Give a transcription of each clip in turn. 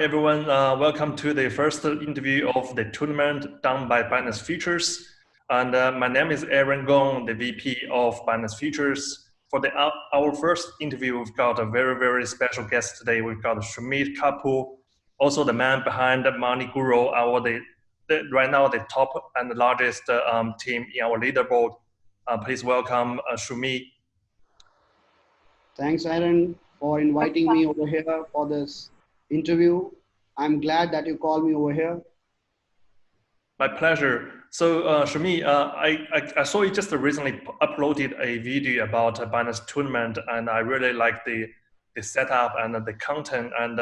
everyone. Welcome to the first interview of the tournament done by Binance Futures. And my name is Aaron Gong, the VP of Binance Futures. For our first interview, we've got a very, very special guest today. We've got Sumit Kapur, also the man behind MoneyGuru, right now the top and the largest team in our leaderboard. Please welcome Sumit. Thanks, Aaron, for inviting me over here for this interview. I'm glad that you called me over here. My pleasure. So, Shumi, I saw you just recently uploaded a video about Binance tournament, and I really like the setup and the content, and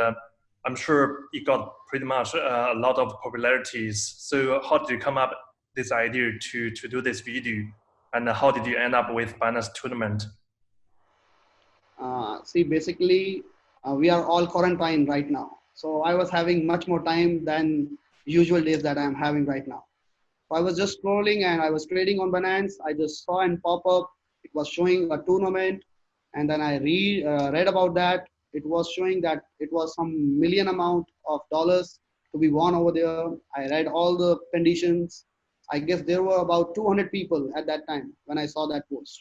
I'm sure it got pretty much a lot of popularities. So, how did you come up with this idea to do this video, and how did you end up with Binance tournament? Basically, we are all quarantined right now. So I was having much more time than usual days that I'm having right now. So I was just scrolling and I was trading on Binance. I just saw and pop up. It was showing a tournament. And then I read about that. It was showing that it was some million amount of dollars to be won over there. I read all the conditions. I guess there were about 200 people at that time when I saw that post.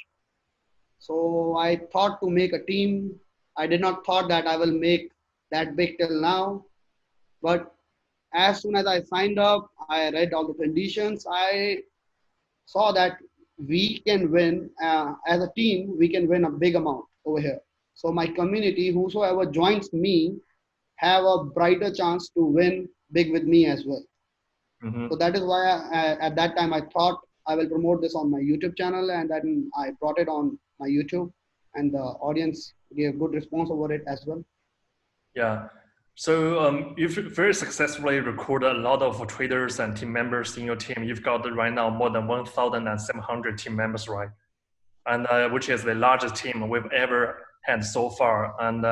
So I thought to make a team. I did not thought that I will make that big till now. But as soon as I signed up, I read all the conditions. I saw that we can win, as a team, we can win a big amount over here. So my community, whosoever joins me, have a brighter chance to win big with me as well. Mm-hmm. So that is why at that time I thought I will promote this on my YouTube channel, and then I brought it on my YouTube, and the audience gave good response over it as well. Yeah. So you've very successfully recruited a lot of traders and team members in your team. You've got right now more than 1,700 team members, right? And which is the largest team we've ever had so far. And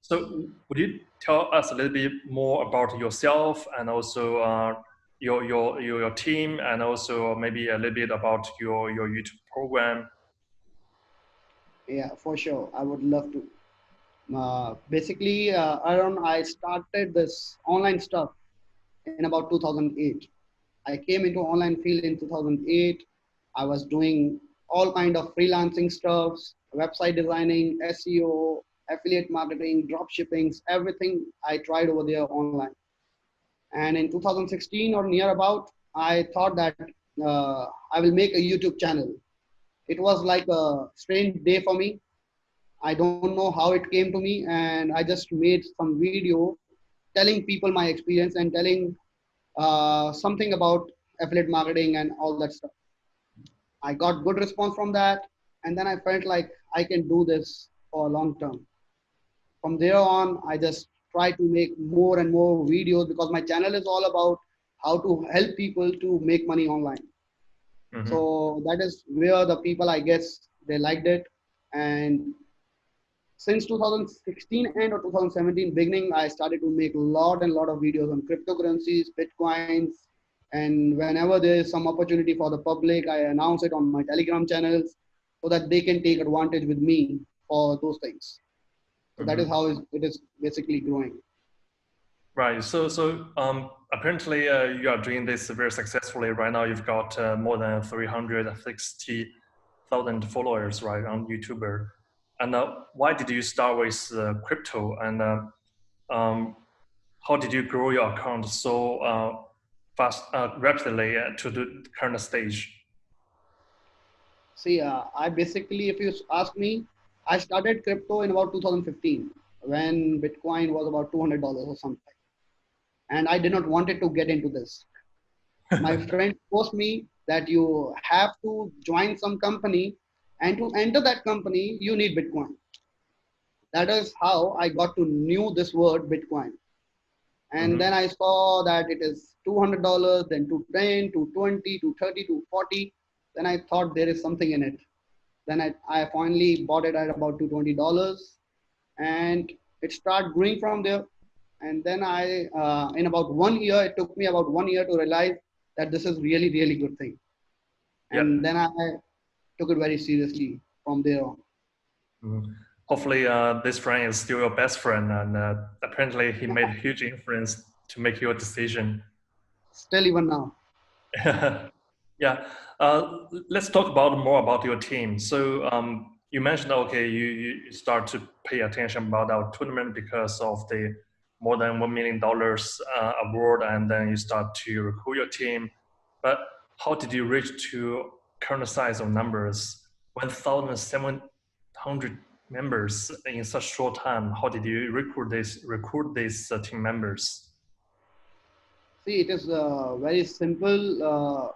so would you tell us a little bit more about yourself and also your team, and also maybe a little bit about your YouTube program? Yeah, for sure. I would love to. Basically, Aaron, I started this online stuff in about 2008. I came into online field in 2008. I was doing all kind of freelancing stuffs, website designing, SEO, affiliate marketing, drop shippings, everything I tried over there online. And in 2016 or near about, I thought that I will make a YouTube channel. It was like a strange day for me. I don't know how it came to me, and I just made some video telling people my experience and telling something about affiliate marketing and all that stuff. I got good response from that, and then I felt like I can do this for a long term. From there on, I just try to make more and more videos because my channel is all about how to help people to make money online. Mm-hmm. So that is where the people, I guess, they liked it. And since 2016 and or 2017 beginning, I started to make a lot of videos on cryptocurrencies, Bitcoins. And whenever there is some opportunity for the public, I announce it on my Telegram channels so that they can take advantage with me for those things. So that is how it is basically growing. Right. So apparently you are doing this very successfully right now. You've got more than 360,000 followers, right, on YouTuber. And why did you start with crypto? And how did you grow your account so rapidly to the current stage? See, I basically, if you ask me, I started crypto in about 2015 when Bitcoin was about $200 or something. And I did not want it to get into this. My friend forced me that you have to join some company, and to enter that company, you need Bitcoin. That is how I got to know this word Bitcoin. And then I saw that it is $200, then to 10, to 20, to 30, to 40. Then I thought there is something in it. Then I finally bought it at about $220, and it started growing from there. And then in about 1 year, it took me about 1 year to realize that this is really, really good thing. And then I took it very seriously from there on. hopefully this friend is still your best friend, and apparently he made a huge influence to make your decision. Still even now. Yeah, let's talk about more about your team. So you mentioned, okay, you start to pay attention about our tournament because of the more than $1 million award, and then you start to recruit your team. But how did you reach to current size of numbers, 1,700 members in such short time? How did you recruit these team members? See, it is very simple.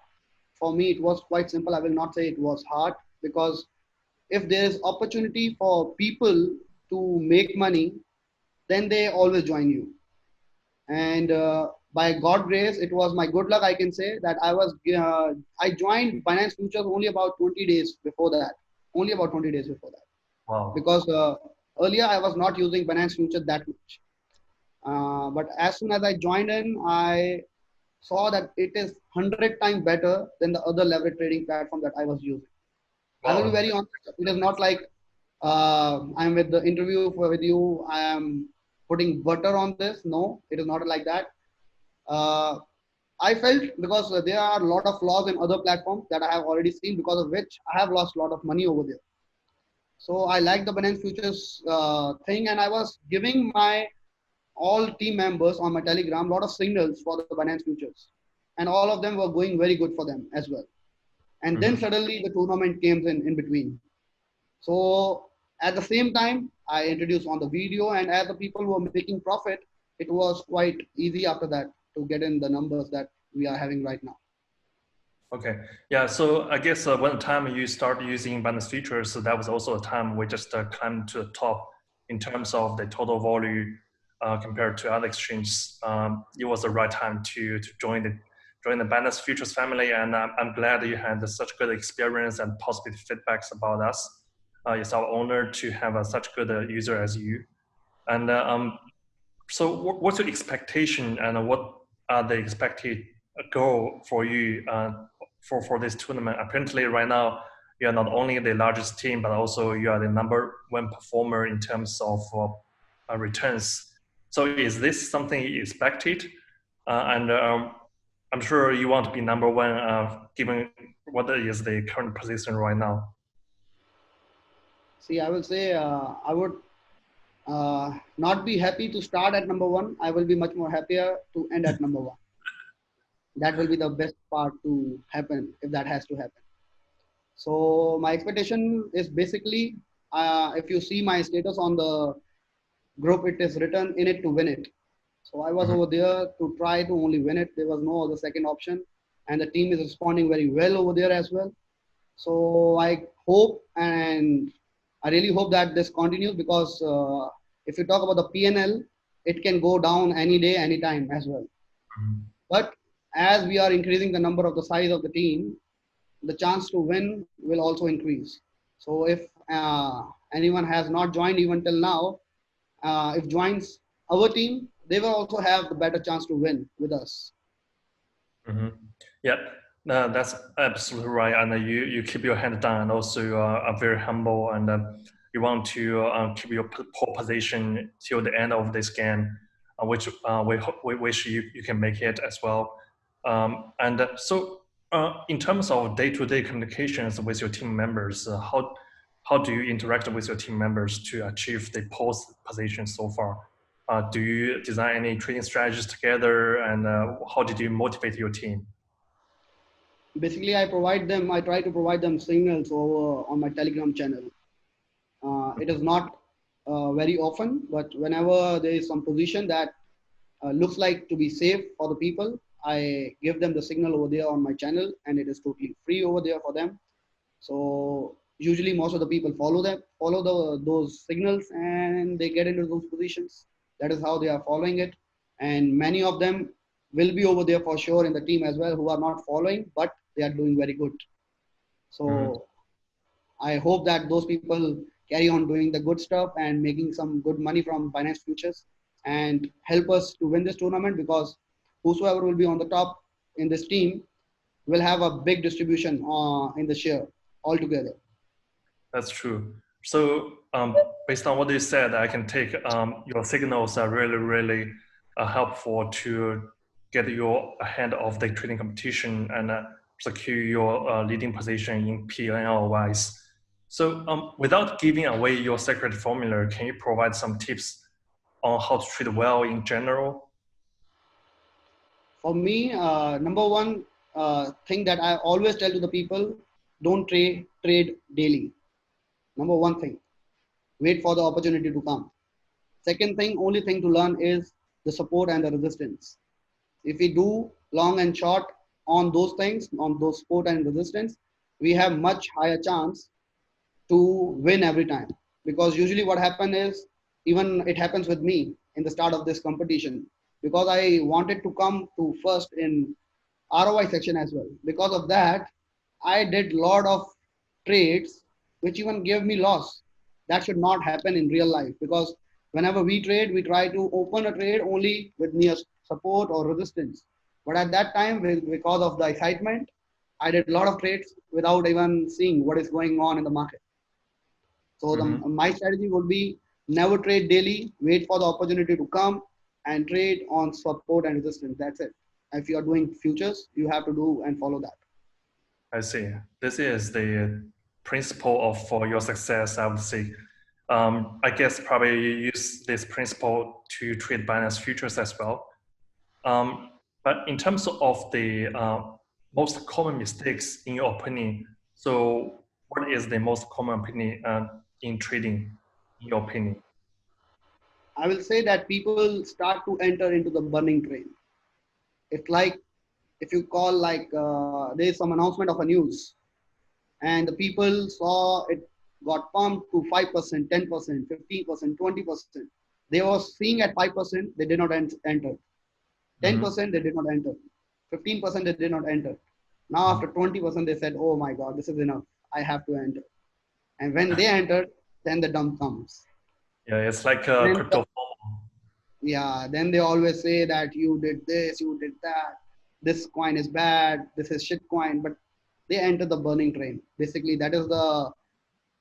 For me, it was quite simple. I will not say it was hard, because if there is opportunity for people to make money, then they always join you. And by God grace, it was my good luck. I can say that I joined Binance Futures only about 20 days before that. Only about 20 days before that, Wow. because earlier I was not using Binance Futures that much. But as soon as I joined in, I saw that it is 100 times better than the other leverage trading platform that I was using. I will be Wow. very honest. It is not like I'm with the interview with you. I am putting butter on this. No, it is not like that. Uh, I felt, because there are a lot of flaws in other platforms that I have already seen, because of which I have lost a lot of money over there. So I like the Binance Futures thing, and I was giving my all team members on my Telegram a lot of signals for the Binance Futures, and all of them were going very good for them as well. And then Mhm. suddenly the tournament came in between. So at the same time, I introduced on the video, and as the people were making profit, it was quite easy after that to get in the numbers that we are having right now. Okay. Yeah. So I guess when the time you start using Binance Futures, so that was also a time we just climbed to the top in terms of the total volume compared to other exchanges. It was the right time to join the Binance Futures family, and I'm glad you had such good experience and positive feedbacks about us. It's our honor to have such good user as you. And so, what's your expectation, and what are the expected goal for you for this tournament? Apparently, right now you are not only the largest team, but also you are the number one performer in terms of returns. So, is this something you expected? And I'm sure you want to be number one, given what is the current position right now. See, I will say I would not be happy to start at number one. I will be much more happier to end at number one. That will be the best part to happen if that has to happen. So my expectation is basically, if you see my status on the group, it is written in it to win it. So I was Mhm. over there to try to only win it. There was no other second option, and the team is responding very well over there as well. So I hope, and I really hope that this continues, because if you talk about the PNL, it can go down any day, anytime as well. But as we are increasing the number of the size of the team, the chance to win will also increase. So if anyone has not joined even till now, if joins our team, they will also have the better chance to win with us. Mm-hmm. Yeah, no, that's absolutely right. And you keep your head down, and also you are very humble, and you want to keep your pole position till the end of this game, which we wish you can make it as well. And so, in terms of day-to-day communications with your team members, how do you interact with your team members to achieve the pole position so far? Do you design any trading strategies together, and how did you motivate your team? Basically, I try to provide them signals over on my Telegram channel. It is not very often, but whenever there is some position that looks like to be safe for the people, I give them the signal over there on my channel, and it is totally free over there for them. So usually most of the people follow those signals, and they get into those positions. That is how they are following it. And many of them will be over there for sure in the team as well, who are not following, but they are doing very good. Mhm. So I hope that those people carry on doing the good stuff and making some good money from Binance Futures, and help us to win this tournament, because whosoever will be on the top in this team will have a big distribution in the share altogether. That's true. Based on what you said, I can take your signals are really helpful to get you ahead of the trading competition and secure your leading position in P&L wise. So without giving away your secret formula, can you provide some tips on how to trade well in general? For me, number one thing that I always tell to the people, don't trade daily. Number one thing, wait for the opportunity to come. Second thing, only thing to learn is the support and the resistance. If we do long and short on those things, on those support and resistance, we have much higher chance to win every time. Because usually what happens is, even it happens with me in the start of this competition, because I wanted to come to first in ROI section as well. Because of that, I did lot of trades which even gave me loss. That should not happen in real life, because whenever we trade, we try to open a trade only with near support or resistance. But at that time, because of the excitement, I did a lot of trades without even seeing what is going on in the market. So my strategy would be never trade daily, wait for the opportunity to come and trade on support and resistance. That's it. If you are doing futures, you have to do and follow that. I see. This is the principle of for your success, I would say. I guess probably you use this principle to trade Binance futures as well. But in terms of the most common mistakes in your opinion, so what is the most common opinion in trading, in your opinion? I will say that people start to enter into the burning train. It's like if you call like there's some announcement of a news, and the people saw it got pumped to 5%, 10%, 15%, 20%. They were seeing at 5%, they did not enter. 10% they did not enter. 15% they did not enter. Now after 20% they said, oh my God, this is enough. I have to enter. And when they entered, then the dump comes. Yeah, it's like a Then crypto. yeah, then they always say that you did this, you did that, this coin is bad, this is shit coin, but they enter the burning train. Basically, that is the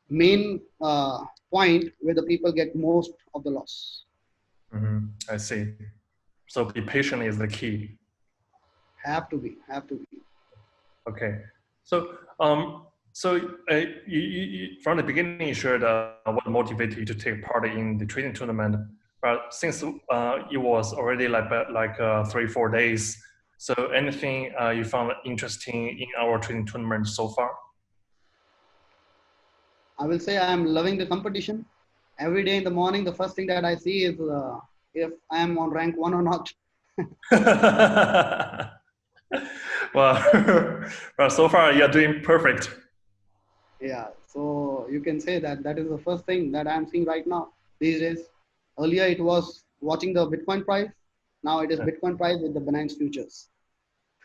main point where the people get most of the loss. I see. So be patient is the key. Have to be, have to be. Okay. So from the beginning you shared what motivated you to take part in the trading tournament. But since it was already like 3-4 days, so anything you found interesting in our trading tournament so far? I will say I'm loving the competition. Every day in the morning, the first thing that I see is if I am on rank 1 or not. Well, well, so far you're doing perfect. Yeah, so you can say that that is the first thing that I'm seeing right now these days. Earlier it was watching the Bitcoin price. Now it is Bitcoin price with the Binance futures.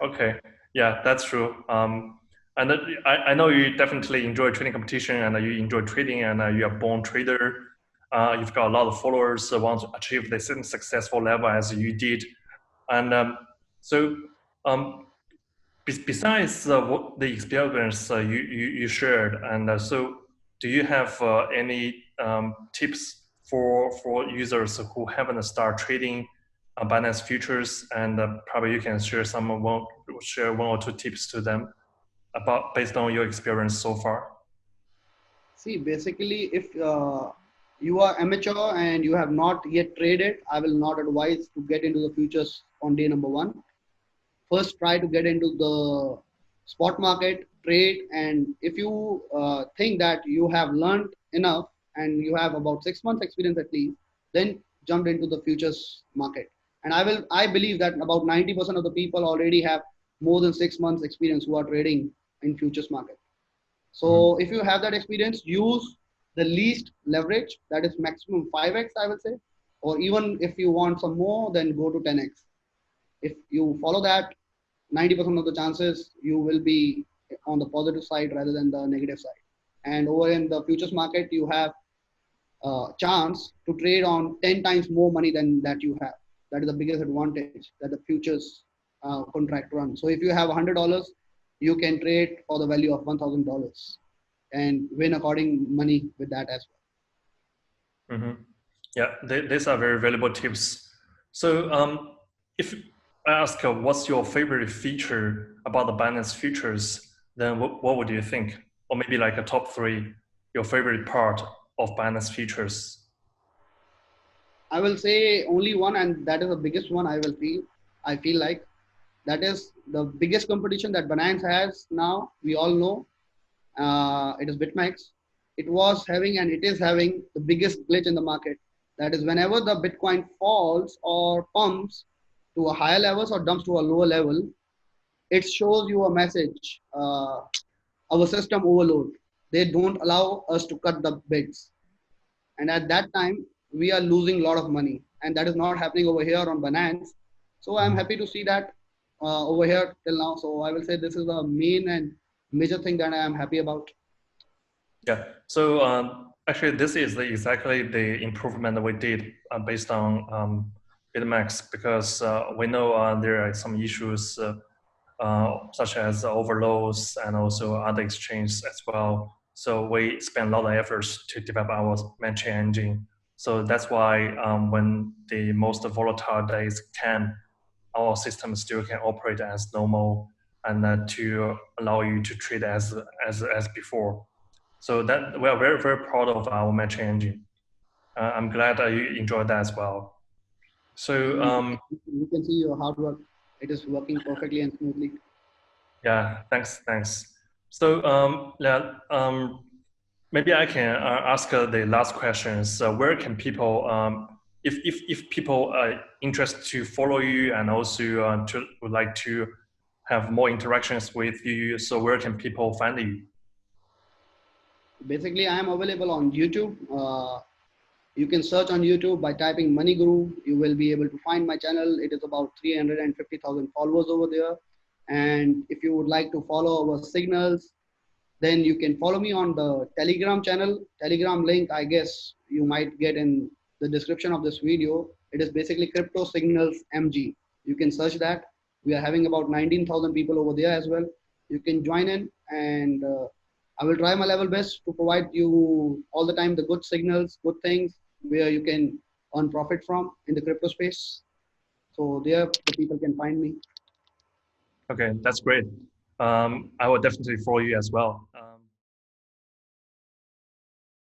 Okay, yeah, that's true. And I know you definitely enjoy trading competition and you enjoy trading and you're a born trader. You've got a lot of followers who want to achieve the same successful level as you did. And so besides what the experience you shared, and so do you have any tips for users who haven't started trading Binance futures? And probably you can share share one or two tips to them about based on your experience so far. See, basically, if you are amateur and you have not yet traded, I will not advise to get into the futures on day number one. First, try to get into the spot market, trade, and if you think that you have learned enough and you have about 6 months experience at least, then jump into the futures market. And I believe that about 90% of the people already have more than 6 months experience who are trading in futures market. So if you have that experience, use the least leverage, that is maximum 5x, I will say, or even if you want some more, then go to 10x. If you follow that, 90% of the chances you will be on the positive side rather than the negative side. And over in the futures market, you have a chance to trade on 10 times more money than that you have. That is the biggest advantage that the futures contract runs. So if you have $100, you can trade for the value of $1,000. and win according money with that as well. Mm-hmm. Yeah, these are very valuable tips. So if I ask what's your favorite feature about the Binance futures, then what would you think? Or maybe like a top three, your favorite part of Binance futures? I will say only one, and that is the biggest one. I feel like that is the biggest competition that Binance has now. We all know it is BitMEX. It was having and it is having the biggest glitch in the market. That is, whenever the Bitcoin falls or pumps to a higher levels or dumps to a lower level, it shows you a message. Our system overload. They don't allow us to cut the bids, and at that time we are losing a lot of money, and that is not happening over here on Binance. So I'm happy to see that over here till now. So I will say this is the main and major thing that I am happy about. Yeah. So actually, this is exactly the improvement we did based on BitMEX because we know there are some issues such as overloads and also other exchanges as well. So we spend a lot of efforts to develop our matching engine. So that's why when the most volatile days can, our system still can operate as normal and to allow you to trade as before. So that we are very, very proud of our matching engine. I'm glad you enjoyed that as well. So You can see your hard work. It is working perfectly and smoothly. yeah, thanks. So yeah, maybe I can ask the last question. So where can people, if people are interested to follow you and also would like to have more interactions with you, so where can people find you? Basically, I am available on YouTube. You can search on YouTube by typing MoneyGuru. You will be able to find my channel. It is about 350,000 followers over there. And if you would like to follow our signals, then you can follow me on the Telegram channel. Telegram link, I guess you might get in the description of this video. It is basically Crypto Signals MG. You can search that. We are having about 19,000 people over there as well. You can join in, and I will try my level best to provide you all the time the good signals, good things where you can earn profit from in the crypto space. So there the people can find me. Okay, that's great. I will definitely follow you as well.